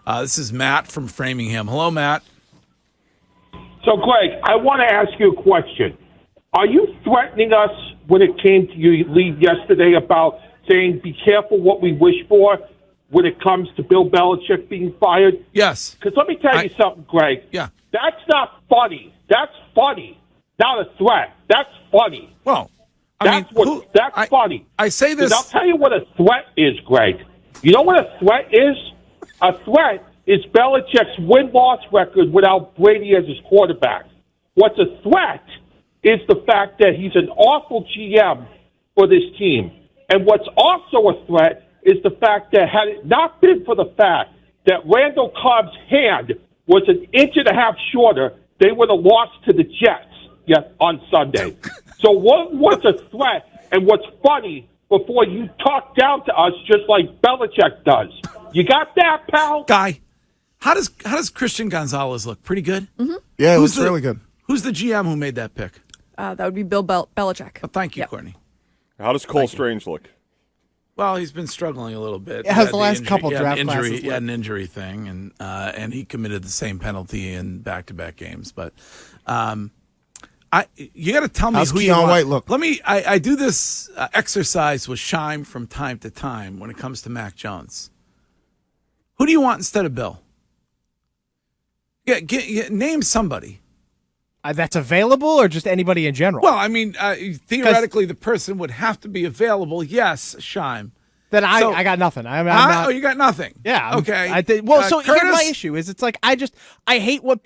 This is Matt from Framingham. Hello, Matt. So, Greg, I want to ask you a question. Are you threatening us when it came to your lead yesterday about saying be careful what we wish for when it comes to Bill Belichick being fired? Yes. Because let me tell you something, Greg. Yeah. That's not funny. That's funny. Not a threat. That's funny. Well, That's funny. I say this. I'll tell you what a threat is, Greg. You know what a threat is? A threat is Belichick's win-loss record without Brady as his quarterback. What's a threat is the fact that he's an awful GM for this team. And what's also a threat is the fact that had it not been for the fact that Randall Cobb's hand was an inch and a half shorter, they would have lost to the Jets on Sunday. So what's a threat and what's funny before you talk down to us just like Belichick does? You got that, pal? Guy, how does Christian Gonzalez look? Pretty good? Mm-hmm. Yeah, it was really good. Who's the GM who made that pick? That would be Bill Belichick. Oh, thank you, Courtney. How does Cole Strange look? Well, he's been struggling a little bit. It has the last couple draft classes. He had an injury thing, and he committed the same penalty in back-to-back games. But you got to tell me how's who Keon you want. White look? I do this exercise with Shime from time to time when it comes to Mac Jones. Who do you want instead of Bill? Name somebody. That's available or just anybody in general? Well, I mean, theoretically, the person would have to be available. Yes, Shime. Then I got nothing. I'm not, oh, you got nothing. Yeah. Okay. Here's my issue is it's like I hate what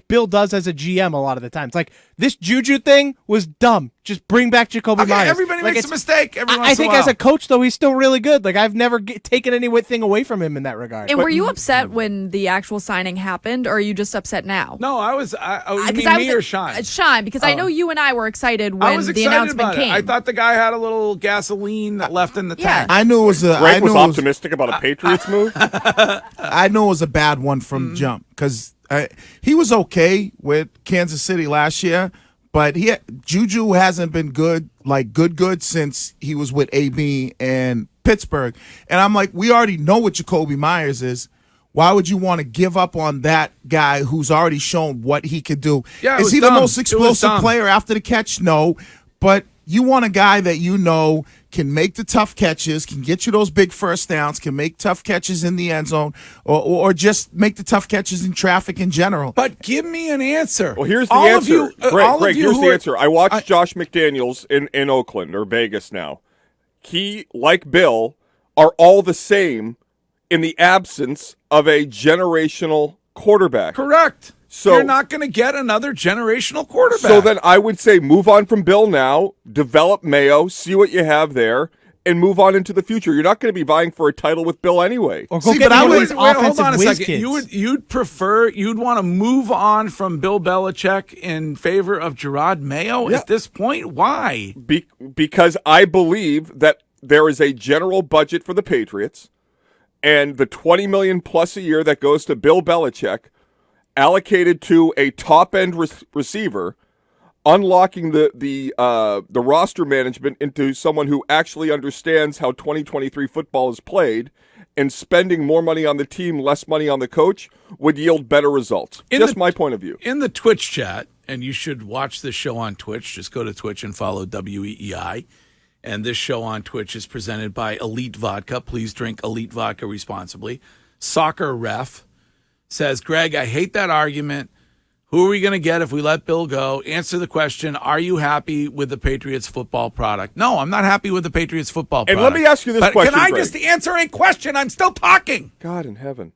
Bill does as a GM a lot of the time. It's like this Juju thing was dumb. Just bring back Jacoby Myers. Everybody makes a mistake every once I in think a while. as a coach, though, he's still really good. Like, I've never taken anything away from him in that regard. And were you upset when the actual signing happened, or are you just upset now? No, I was. You mean me or Shine? Shine, because I know you and I were excited when the announcement came. I thought the guy had a little gasoline left in the tank. I knew it was a. Greg was optimistic about a Patriots move. I know it was a bad one from jump because he was okay with Kansas City last year, but Juju hasn't been good since he was with AB and Pittsburgh. And I'm like, we already know what Jacoby Myers is. Why would you want to give up on that guy who's already shown what he could do? Yeah, is he the most explosive player after the catch? No, but you want a guy that you know can make the tough catches, can get you those big first downs, can make tough catches in the end zone, or just make the tough catches in traffic in general. But give me an answer. Well, here's the answer. Greg, here's the answer. I watched Josh McDaniels in Oakland or Vegas now. He, like Bill, are all the same in the absence of a generational quarterback. Correct. So you're not going to get another generational quarterback. So then I would say move on from Bill now, develop Mayo, see what you have there, and move on into the future. You're not going to be vying for a title with Bill anyway. Or hold on a second. You'd want to move on from Bill Belichick in favor of Gerard Mayo at this point? Why? Because I believe that there is a general budget for the Patriots, and the $20 million plus a year that goes to Bill Belichick allocated to a top-end receiver, unlocking the roster management into someone who actually understands how 2023 football is played, and spending more money on the team, less money on the coach, would yield better results. Just my point of view. In the Twitch chat, and you should watch this show on Twitch, just go to Twitch and follow WEEI. And this show on Twitch is presented by Elite Vodka. Please drink Elite Vodka responsibly. Soccer Ref says, Greg, I hate that argument. Who are we going to get if we let Bill go? Answer the question, are you happy with the Patriots football product? No, I'm not happy with the Patriots football product. And let me ask you this question, Can I Greg? just answer a question? I'm still talking. God in heaven.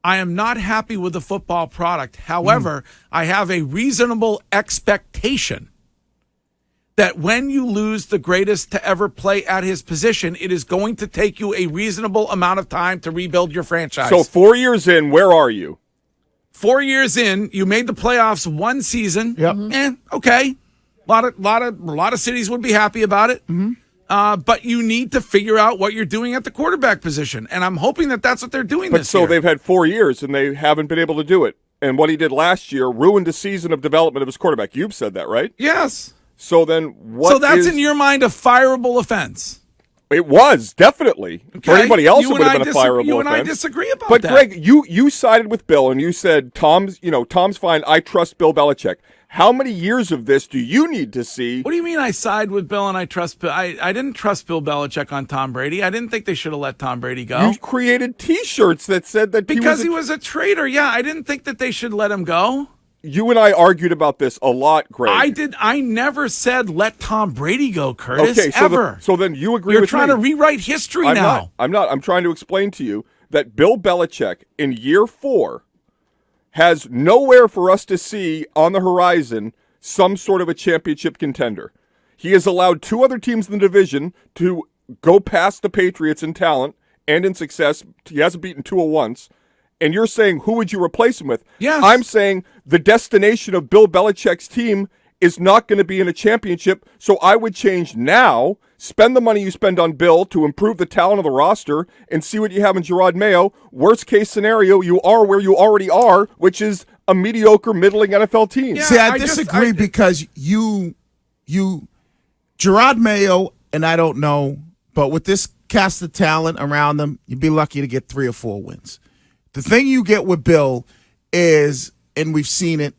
I am not happy with the football product. However, I have a reasonable expectation that when you lose the greatest to ever play at his position, it is going to take you a reasonable amount of time to rebuild your franchise. So 4 years in, where are you? 4 years in, you made the playoffs one season. Yep. Okay. A lot of cities would be happy about it. But you need to figure out what you're doing at the quarterback position. And I'm hoping that that's what they're doing this year. So they've had 4 years, and they haven't been able to do it. And what he did last year ruined a season of development of his quarterback. You've said that, right? Yes. So then what So that's in your mind a fireable offense? It was, definitely. For Okay? anybody else, You it would and have I been a fireable You and I offense. disagree about But that. Greg, you sided with Bill and you said Tom's fine. I trust Bill Belichick. How many years of this do you need to see? What do you mean I side with Bill and I trust Bill? I didn't trust Bill Belichick on Tom Brady. I didn't think they should have let Tom Brady go. You created T-shirts that said that Because he was a traitor. Yeah, I didn't think that they should let him go. You and I argued about this a lot, Greg. I did. I never said let Tom Brady go, Curtis. Okay, so ever. so then you agree You're with trying me. to rewrite history I'm now. not. I'm not. I'm trying to explain to you that Bill Belichick in year 4 has nowhere for us to see on the horizon some sort of a championship contender. He has allowed 2 other teams in the division to go past the Patriots in talent and in success. He hasn't beaten Tua once. And you're saying, who would you replace him with? Yes. I'm saying the destination of Bill Belichick's team is not going to be in a championship, so I would change now, spend the money you spend on Bill to improve the talent of the roster, and see what you have in Gerard Mayo. Worst case scenario, you are where you already are, which is a mediocre, middling NFL team. Yeah. See, I I just- disagree I- because Gerard Mayo, and I don't know, but with this cast of talent around them, you'd be lucky to get 3 or 4 wins. The thing you get with Bill is, and we've seen it,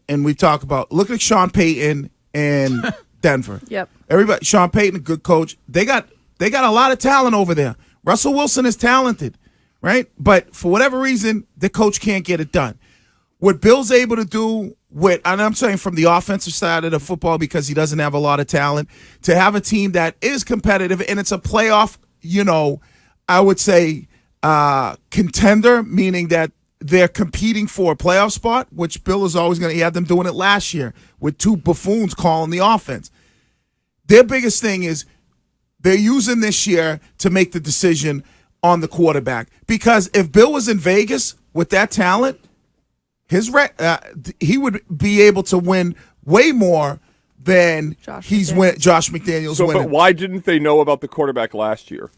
and we talk about, look at Sean Payton in Denver. Yep. Everybody, Sean Payton, a good coach. They got a lot of talent over there. Russell Wilson is talented, right? But for whatever reason, the coach can't get it done. What Bill's able to do and I'm saying from the offensive side of the football, because he doesn't have a lot of talent, to have a team that is competitive and it's a playoff, I would say contender, meaning that they're competing for a playoff spot, which Bill is always he had them doing it last year with 2 buffoons calling the offense. Their biggest thing is they're using this year to make the decision on the quarterback. Because if Bill was in Vegas with that talent, he would be able to win way more than Josh McDaniels So, winning. but why didn't they know about the quarterback last year?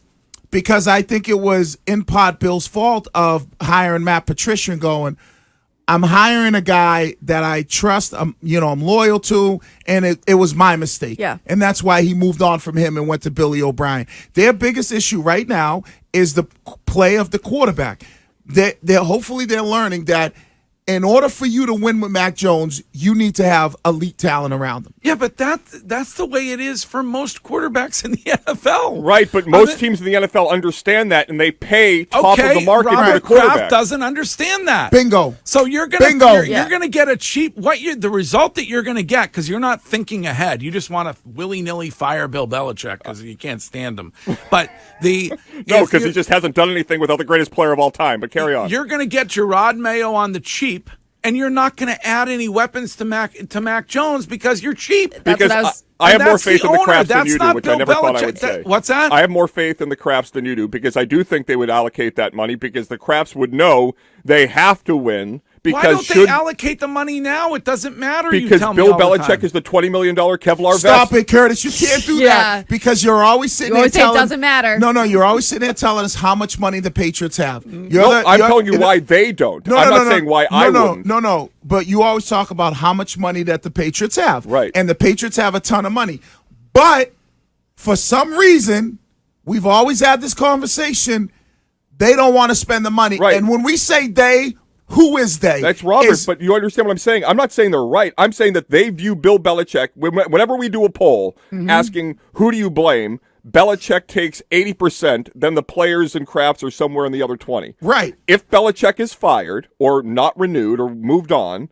Because I think it was in part Bill's fault of hiring Matt Patricia and going, I'm hiring a guy that I trust, I'm loyal to, and it was my mistake. Yeah. And that's why he moved on from him and went to Billy O'Brien. Their biggest issue right now is the play of the quarterback. Hopefully they're learning that in order for you to win with Mac Jones, you need to have elite talent around them. Yeah, but that's the way it is for most quarterbacks in the NFL. Right, but most teams in the NFL understand that, and they pay top of the market for the Robert quarterback. Kraft doesn't understand that. Bingo. So you're gonna Bingo. You're gonna get a cheap the result that you're gonna get because you're not thinking ahead. You just want to willy-nilly fire Bill Belichick because you can't stand him. But No, because he just hasn't done anything without the greatest player of all time. But carry on. You're gonna get Gerard Mayo on the cheap. And you're not going to add any weapons to Mac Jones because you're cheap. That's Because what I was- I have And more that's faith the in the owner. Krafts than That's you do, not which Bill I never thought I Belichick. would say. What's that? I have more faith in the Krafts than you do because I do think they would allocate that money because the Krafts would know they have to win. Because Why don't they allocate the money now? It doesn't matter. Because you tell Bill me all the Belichick time. is the $20 million Kevlar Stop vest. it, Curtis. You can't do Yeah. that because you're always sitting You always there say it telling doesn't matter. No, you're always sitting there telling us how much money the Patriots have. I'm telling you why they don't. I'm not saying why I wouldn't. No. But you always talk about how much money that the Patriots have. Right. And the Patriots have a ton of money. But for some reason, we've always had this conversation, they don't want to spend the money. Right. And when we say they, who is they? That's Robert, but you understand what I'm saying? I'm not saying they're right. I'm saying that they view Bill Belichick, whenever we do a poll asking who do you blame, Belichick takes 80%, then the players and Krafts are somewhere in the other 20. Right. If Belichick is fired or not renewed or moved on,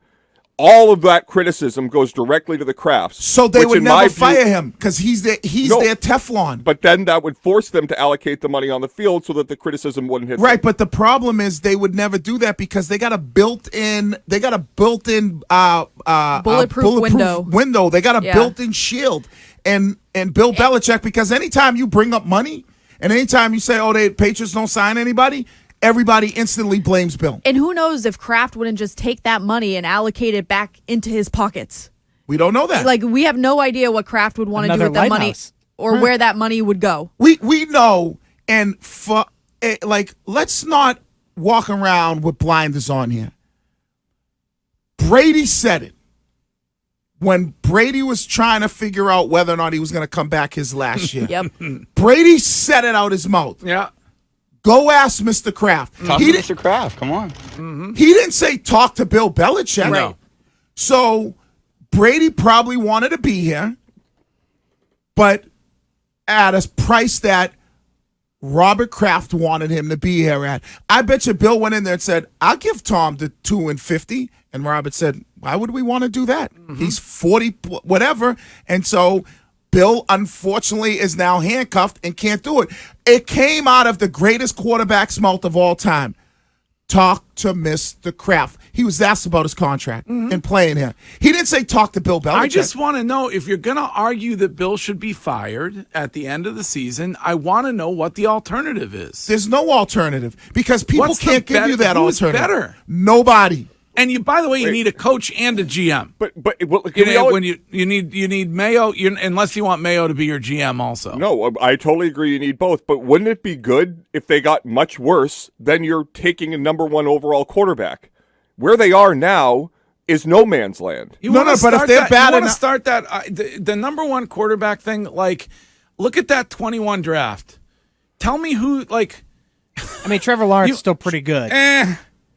all of that criticism goes directly to the Krafts. So they which would in my never view- fire him because he's their Teflon. But then that would force them to allocate the money on the field so that the criticism wouldn't hit Right, them. but the problem is they would never do that because they got a built-in Bulletproof window. They got a Yeah. built-in shield. And Bill Belichick, because anytime you bring up money and anytime you say, the Patriots don't sign anybody, everybody instantly blames Bill. And who knows if Kraft wouldn't just take that money and allocate it back into his pockets. We don't know that. Like, we have no idea what Kraft would want to do Another with that money lighthouse. or where that money would go. We know, and let's not walk around with blinders on here. Brady said it. when Brady was trying to figure out whether or not he was going to come back his last year. Yep. Brady said it out his mouth. Yeah. Go ask Mr. Kraft. Talk to Mr. Kraft. Come on. He didn't say talk to Bill Belichick. No. So Brady probably wanted to be here, but at a price that Robert Kraft wanted him to be here at. I bet you Bill went in there and said, I'll give Tom the $250. And Robert said, why would we want to do that? He's 40, whatever. And so Bill, unfortunately, is now handcuffed and can't do it. It came out of the greatest quarterback's mouth of all time. Talk to Mr. Kraft. He was asked about his contract and playing here. He didn't say talk to Bill Belichick. I just want to know, if you're going to argue that Bill should be fired at the end of the season, I want to know what the alternative is. There's no alternative because people What's the can't give you that who's alternative. better? Nobody. And you, by the way, you need a coach and a GM. But well, You know, when you need Mayo, unless you want Mayo to be your GM also. No, I totally agree. You need both. But wouldn't it be good if they got much worse? Then you're taking a number 1 overall quarterback. Where they are now is no man's land. You No, wanna no, but if start they're that, bad you want to enough- start that the number 1 quarterback thing. Like, look at that 21 draft. Tell me who, like, I mean, Trevor Lawrence is still pretty good.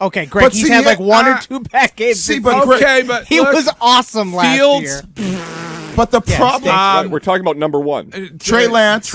Okay, Greg, But he's see, had like yeah, 1 or 2 bad games. see, this but season. Greg- okay, but he look, was awesome last Fields, year. But the problem, Right, we're talking about number 1. Trey Lance,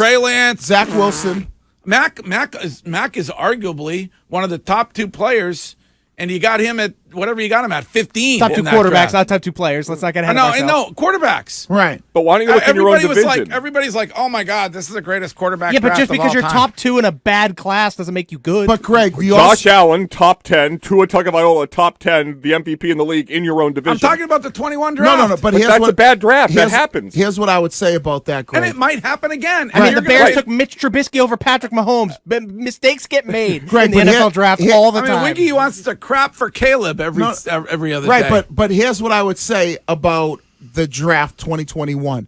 Zach Wilson. Mac is arguably one of the top 2 players, and you got him at whatever you got him at 15. Top 2 in that quarterbacks, draft. not top 2 players. Let's not get ahead No, of ourselves. no, quarterbacks. Right. But why don't you look in your own division? Everybody's like, oh my God, this is the greatest quarterback. Yeah, but draft just of because all you're time. top 2 in a bad class doesn't make you good. But Greg, we Josh also, Allen, top 10. Tua Tagovailoa, top 10. The MVP in the league in your own division. I'm talking about the 21 draft. no. But, But here's that's what, a bad draft. That here's- happens. Here's what I would say about that, Greg. and it might happen again. I mean, you're the gonna- Bears took Mitch Trubisky over Patrick Mahomes. Mistakes get made Greg, in the but NFL here- draft here- all the I mean, time. Winky wants to crap for Caleb every other right, day. but here's what I would say about the draft 2021.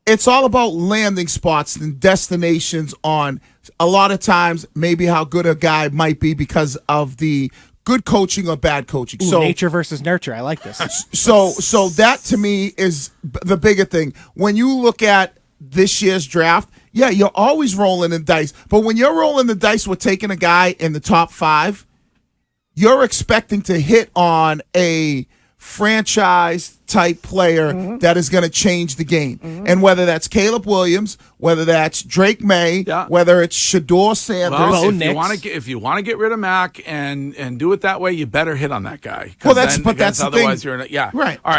It's all about landing spots and destinations on a lot of times maybe how good a guy might be because of the good coaching or bad coaching. Ooh, So nature versus nurture. I like this. So that to me is the bigger thing. When you look at this year's draft, yeah, you're always rolling the dice. But when you're rolling the dice with taking a guy in the top 5, you're expecting to hit on a franchise type player that is going to change the game. And whether that's Caleb Williams, whether that's Drake May, Yeah. whether it's Shador Sanders. well, Bo if Nix. you want to get rid of Mac and do it that way, you better hit on that guy. 'Cause Well, that's- then- but that's because the thing. otherwise you're in a, yeah. Right. All right.